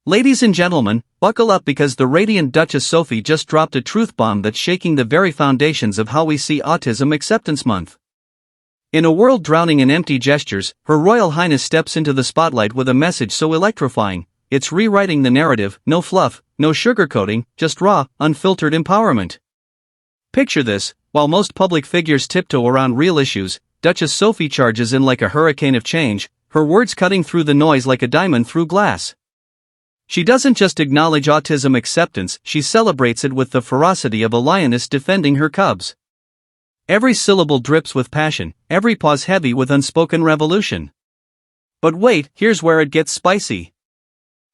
Ladies and gentlemen, buckle up because the radiant Duchess Sophie just dropped a truth bomb that's shaking the very foundations of how we see Autism Acceptance Month. In a world drowning in empty gestures, Her Royal Highness steps into the spotlight with a message so electrifying, it's rewriting the narrative, no fluff, no sugarcoating, just raw, unfiltered empowerment. Picture this, while most public figures tiptoe around real issues, Duchess Sophie charges in like a hurricane of change, her words cutting through the noise like a diamond through glass. She doesn't just acknowledge autism acceptance, she celebrates it with the ferocity of a lioness defending her cubs. Every syllable drips with passion, every pause heavy with unspoken revolution. But wait, here's where it gets spicy.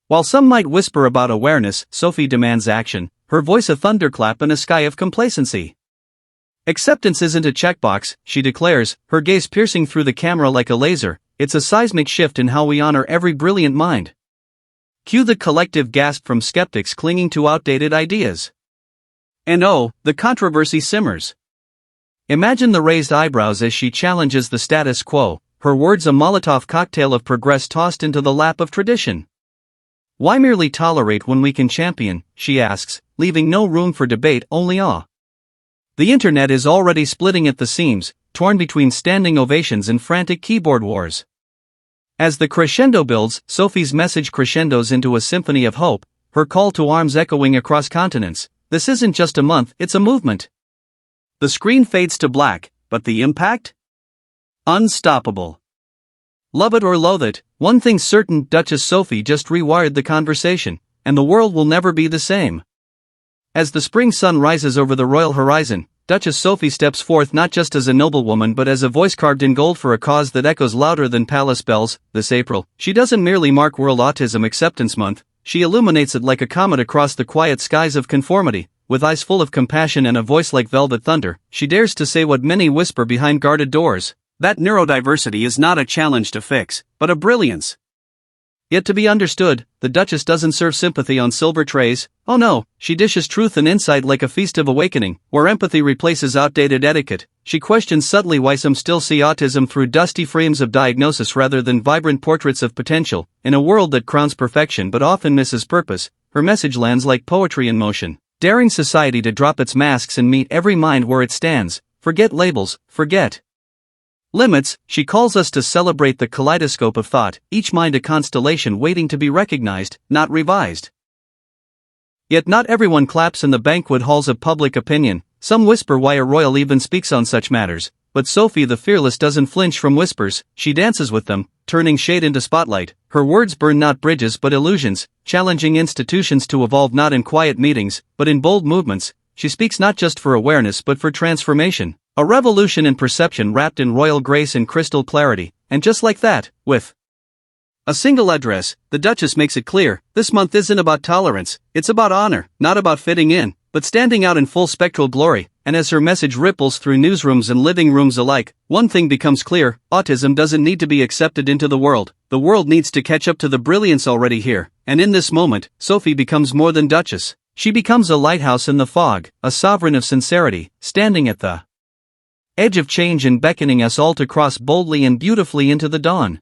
While some might whisper about awareness, Sophie demands action, her voice a thunderclap in a sky of complacency. Acceptance isn't a checkbox, she declares, her gaze piercing through the camera like a laser, it's a seismic shift in how we honor every brilliant mind. Cue the collective gasp from skeptics clinging to outdated ideas. And oh, the controversy simmers. Imagine the raised eyebrows as she challenges the status quo, her words a Molotov cocktail of progress tossed into the lap of tradition. Why merely tolerate when we can champion, she asks, leaving no room for debate, only awe. The internet is already splitting at the seams, torn between standing ovations and frantic keyboard wars. As the crescendo builds, Sophie's message crescendos into a symphony of hope, her call to arms echoing across continents. This isn't just a month, it's a movement. The screen fades to black, but the impact? Unstoppable. Love it or loathe it, one thing's certain, Duchess Sophie just rewired the conversation, and the world will never be the same. As the spring sun rises over the royal horizon, Duchess Sophie steps forth not just as a noblewoman but as a voice carved in gold for a cause that echoes louder than palace bells. This April, she doesn't merely mark World Autism Acceptance Month, she illuminates it like a comet across the quiet skies of conformity. With eyes full of compassion and a voice like velvet thunder, she dares to say what many whisper behind guarded doors, that neurodiversity is not a challenge to fix, but a brilliance. Yet to be understood, the Duchess doesn't serve sympathy on silver trays. Oh no, she dishes truth and insight like a feast of awakening, where empathy replaces outdated etiquette. She questions subtly why some still see autism through dusty frames of diagnosis rather than vibrant portraits of potential. In a world that crowns perfection but often misses purpose, her message lands like poetry in motion, daring society to drop its masks and meet every mind where it stands. Forget labels, forget limits, she calls us to celebrate the kaleidoscope of thought, each mind a constellation waiting to be recognized, not revised. Yet not everyone claps in the banquet halls of public opinion, some whisper why a royal even speaks on such matters, but Sophie the fearless doesn't flinch from whispers, she dances with them, turning shade into spotlight. Her words burn not bridges but illusions, challenging institutions to evolve not in quiet meetings, but in bold movements. She speaks not just for awareness but for transformation. A revolution in perception wrapped in royal grace and crystal clarity, and just like that, with a single address, the Duchess makes it clear, this month isn't about tolerance, it's about honor, not about fitting in, but standing out in full spectral glory. And as her message ripples through newsrooms and living rooms alike, one thing becomes clear, autism doesn't need to be accepted into the world needs to catch up to the brilliance already here. And in this moment, Sophie becomes more than Duchess. She becomes a lighthouse in the fog, a sovereign of sincerity, standing at the edge of change and beckoning us all to cross boldly and beautifully into the dawn.